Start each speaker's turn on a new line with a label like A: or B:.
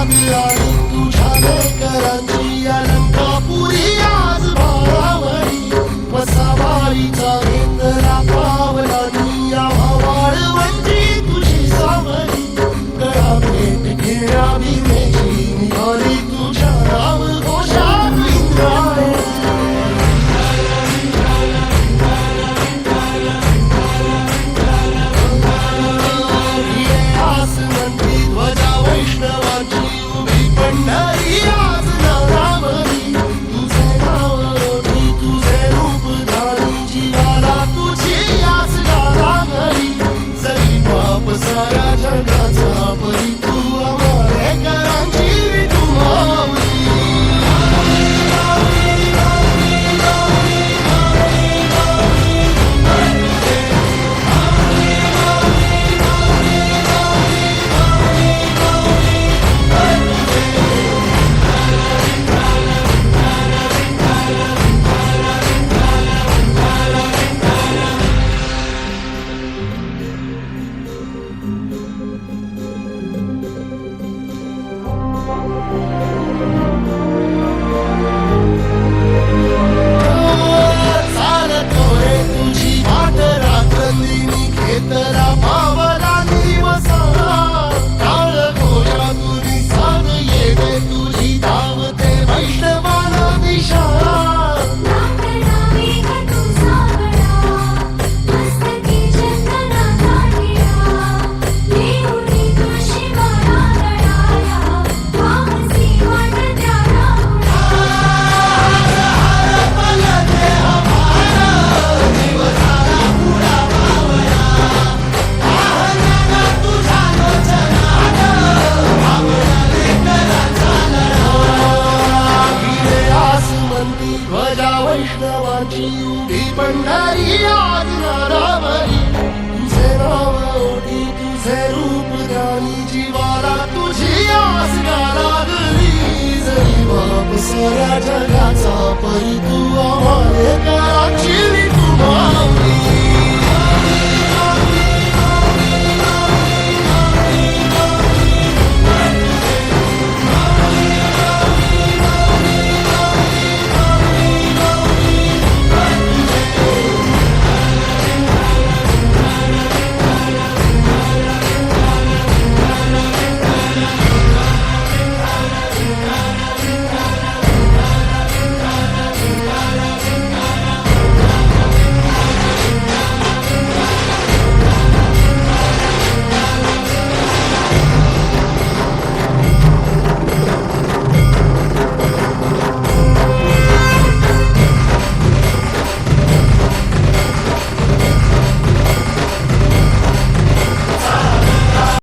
A: आणि तुझ्या लेकरांची अलंकापुरी आज भारावली वसावारीचा घेतला पावला या वाळवंची तुझी सावली गळा भेट घेण्या भीमेची निघाली तुझ्या नाव घोषात इंद्रायणी पंढरी आज नावावरी तुझे नाव ओढी तुझे रूप धारी जीवाला तुझी आस गावावरी जरी बाप साऱ्या जगाचा परी तू आंबेडकरांची विठुमावली खेतरा पावला दिवसा काळ घोड्या तुझी साध येते तुझी धावते वैष्णवाला दिशा ध्वजा वैष्णवाची उभी पंढरी आज नारावरी तुझे नाव ओढी तुझे रूप ध्यानी जीवाला तुझी आस लागली जरी बाप साऱ्या जगाचा परी